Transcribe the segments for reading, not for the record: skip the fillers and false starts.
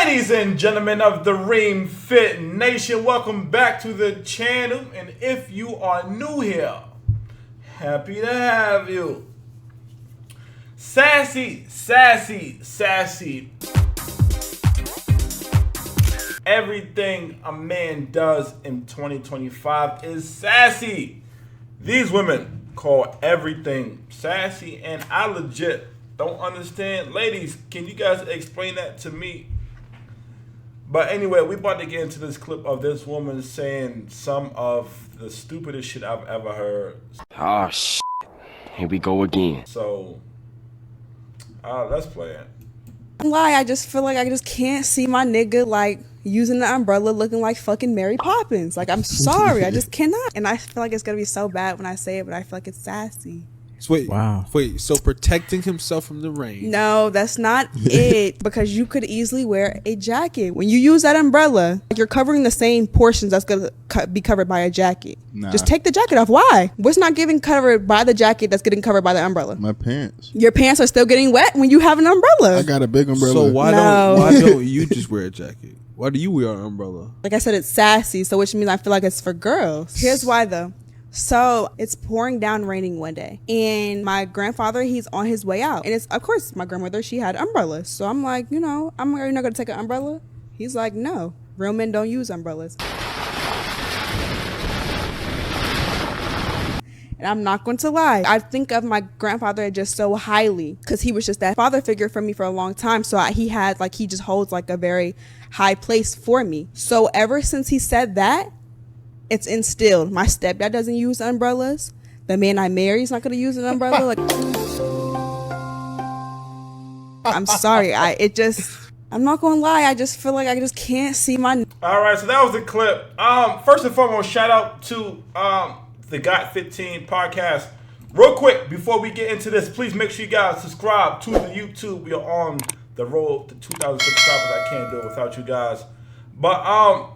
Ladies and gentlemen of the Ream Fit Nation, welcome back to the channel. And if you are new here, happy to have you. Sassy, sassy, sassy. Everything a man does in 2025 is sassy. These women call everything sassy, and I legit don't understand. Ladies, can you guys explain that to me? But anyway, we about to get into this clip of this woman saying some of the stupidest shit I've ever heard. Oh, shit. Here we go again. So, let's play it. I just feel like I just can't see my nigga like using the umbrella looking like fucking Mary Poppins. Like, I'm sorry, I just cannot. And I feel like it's gonna be so bad when I say it, but I feel like it's sassy. Wait, so protecting himself from the rain. No, that's not it. Because you could easily wear a jacket. When you use that umbrella, you're covering the same portions that's going to be covered by a jacket. Nah. Just take the jacket off. Why? What's not getting covered by the jacket that's getting covered by the umbrella? My pants. Your pants are still getting wet when you have an umbrella. I got a big umbrella. So why don't you just wear a jacket? Why do you wear an umbrella? Like I said, it's sassy, so which means I feel like it's for girls. Here's why though. So it's pouring down raining one day, and my grandfather, he's on his way out, and it's, of course, my grandmother, she had umbrellas. So I'm like, you know, I'm not gonna take an umbrella. He's like, no, real men don't use umbrellas. And I'm not going to lie, I think of my grandfather just so highly because he was just that father figure for me for a long time. So he just holds like a very high place for me. So ever since he said that, it's instilled. My stepdad doesn't use umbrellas. The man I marry is not going to use an umbrella. Like, I'm sorry. I'm not going to lie. I just feel like I just can't see my. All right, so that was the clip. First and foremost, shout out to the Got 15 podcast. Real quick, before we get into this, please make sure you guys subscribe to the YouTube. We are on the road to 2,000 subscribers. I can't do it without you guys. But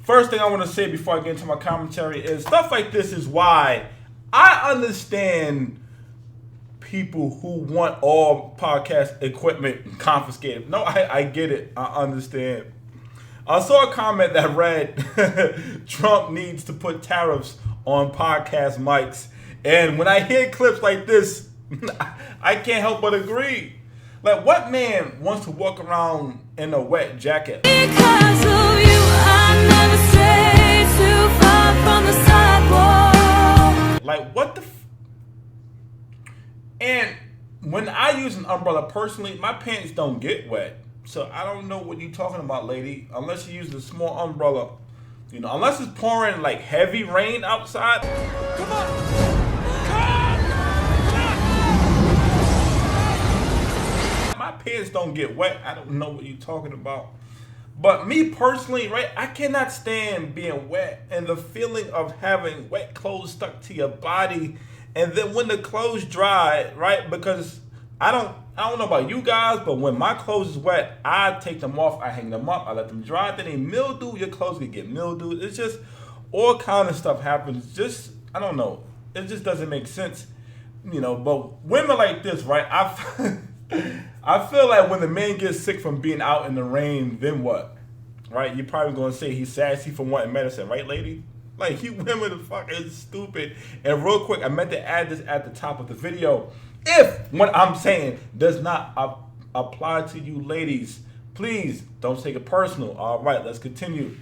first thing I want to say before I get into my commentary is stuff like this is why I understand people who want all podcast equipment confiscated. No, I get it. I understand. I saw a comment that read, Trump needs to put tariffs on podcast mics. And when I hear clips like this, I can't help but agree. Like, what man wants to walk around in a wet jacket? Because of you, I never stray too far from the sidewalk. Like, what the And when I use an umbrella, personally, my pants don't get wet. So I don't know what you're talking about, lady. Unless you use a small umbrella. You know, unless it's pouring, like, heavy rain outside. Come on! My pants don't get wet. I don't know what you're talking about. But me personally, right, I cannot stand being wet and the feeling of having wet clothes stuck to your body. And then when the clothes dry, right, because I don't know about you guys, but when my clothes is wet, I take them off, I hang them up, I let them dry. Then they mildew, your clothes can get mildew. It's just all kind of stuff happens. Just, I don't know. It just doesn't make sense, you know. But women like this, right, I feel like when the man gets sick from being out in the rain, then what? Right? You're probably going to say he's sassy from wanting medicine, right, lady? Like, you women are fucking stupid. And real quick, I meant to add this at the top of the video. If what I'm saying does not apply to you ladies, please don't take it personal. All right, let's continue.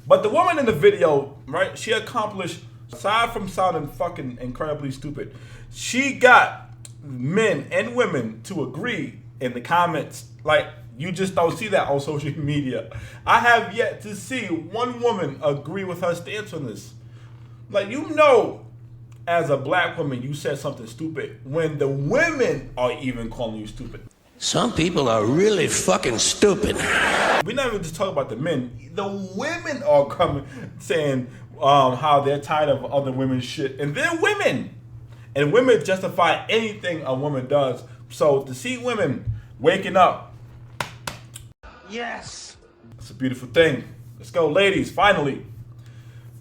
But the woman in the video, right, she accomplished, aside from sounding fucking incredibly stupid, she got men and women to agree in the comments. Like, you just don't see that on social media. I have yet to see one woman agree with her stance on this. Like, you know, as a black woman, you said something stupid when the women are even calling you stupid. Some people are really fucking stupid. We're not even just talking about the men. The women are coming saying how they're tired of other women's shit. And they're women. And women justify anything a woman does. So to see women waking up, Yes. it's a beautiful thing. Let's go, ladies, finally.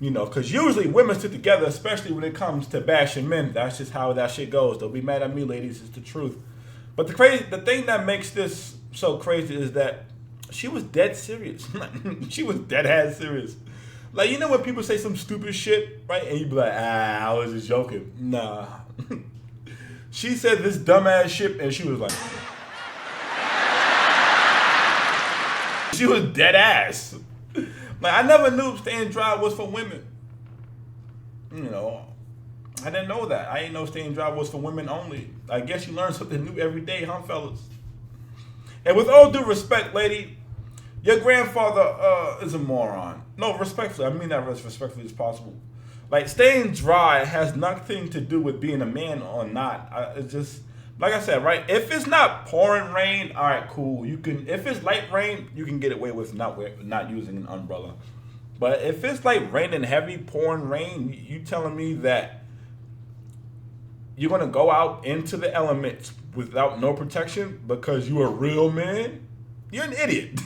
You know, because usually women sit together, especially when it comes to bashing men. That's just how that shit goes. Don't be mad at me, ladies. It's the truth. But the thing that makes this so crazy is that she was dead serious. She was dead ass serious. Like, you know when people say some stupid shit, right? And you be like, I was just joking. Nah. She said this dumbass shit, and she was like, she was dead ass. Like, I never knew staying dry was for women. You know, I didn't know that. I didn't know staying dry was for women only. I guess you learn something new every day, huh, fellas? And with all due respect, lady, your grandfather is a moron. No, respectfully. I mean that as respectfully as possible. Like, staying dry has nothing to do with being a man or not. It's just, like I said, right? If it's not pouring rain, all right, cool. You can. If it's light rain, you can get away with not using an umbrella. But if it's like raining heavy, pouring rain, you telling me that you're gonna go out into the elements without no protection because you're a real man? You're an idiot.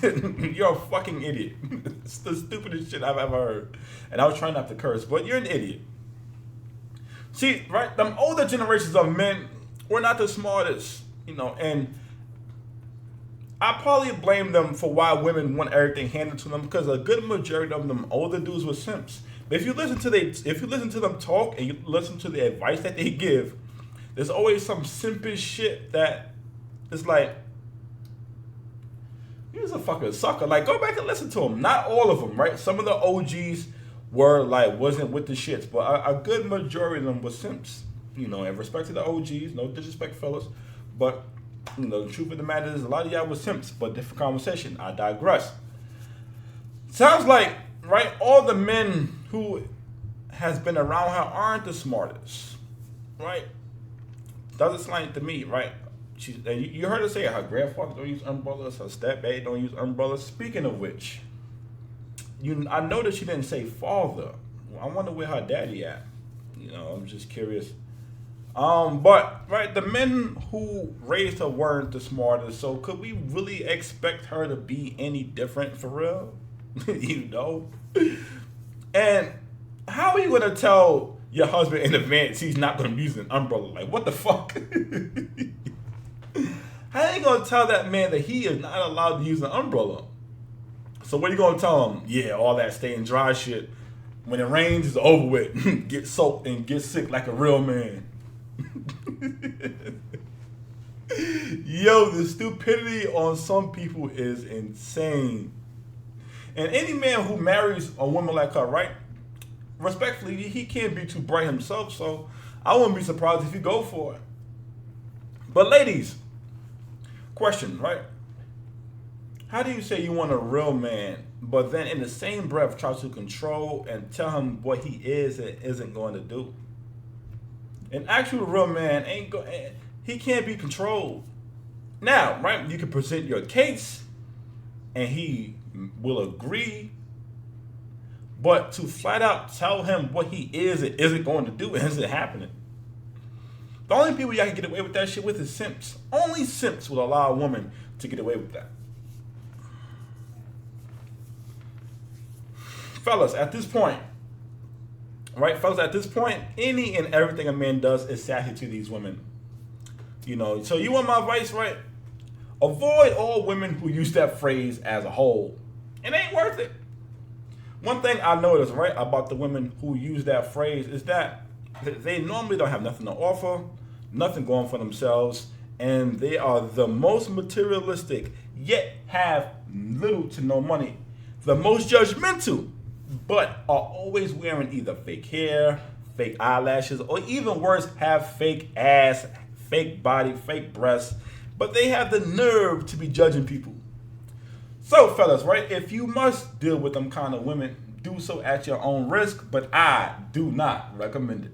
You're a fucking idiot. It's the stupidest shit I've ever heard. And I was trying not to curse, but you're an idiot. See, right? Them older generations of men were not the smartest, you know, and I probably blame them for why women want everything handed to them because a good majority of them older dudes were simps. But if you listen to them talk and you listen to the advice that they give, there's always some simpish shit that is like, he's a fucking sucker. Like, go back and listen to them. Not all of them, right? Some of the OGs were like, wasn't with the shits, but a good majority of them were simps. You know, and respect to the OGs, no disrespect, fellas, but you know, the truth of the matter is a lot of y'all were simps, but different conversation. I digress. Sounds like, right, all the men who has been around her aren't the smartest, right? Doesn't sound like to me, right? You heard her say her grandfather don't use umbrellas, her stepdad don't use umbrellas. Speaking of which, I know that she didn't say father. I wonder where her daddy at. You know, I'm just curious. But right, the men who raised her weren't the smartest. So could we really expect her to be any different for real? You know? And how are you gonna tell your husband in advance he's not gonna use an umbrella? Like, what the fuck? How are you gonna tell that man that he is not allowed to use an umbrella? So what are you gonna tell him? Yeah, all that staying dry shit. When it rains, it's over with. Get soaked and get sick like a real man. Yo, the stupidity on some people is insane. And any man who marries a woman like her, right? Respectfully, he can't be too bright himself, so I wouldn't be surprised if you go for it. But ladies, question, right? How do you say you want a real man, but then in the same breath try to control and tell him what he is and isn't going to do? An actual real man he can't be controlled. Now, right, you can present your case and he will agree, but to flat out tell him what he is and isn't going to do isn't happening. The only people y'all can get away with that shit with is simps. Only simps will allow a woman to get away with that. Fellas, at this point, any and everything a man does is sassy to these women. You know, so you want my advice, right? Avoid all women who use that phrase as a whole. It ain't worth it. One thing I noticed, right, about the women who use that phrase is that they normally don't have nothing to offer, nothing going for themselves, and they are the most materialistic, yet have little to no money. The most judgmental, but are always wearing either fake hair, fake eyelashes, or even worse, have fake ass, fake body, fake breasts, but they have the nerve to be judging people. So, fellas, right, if you must deal with them kind of women, do so at your own risk, but I do not recommend it.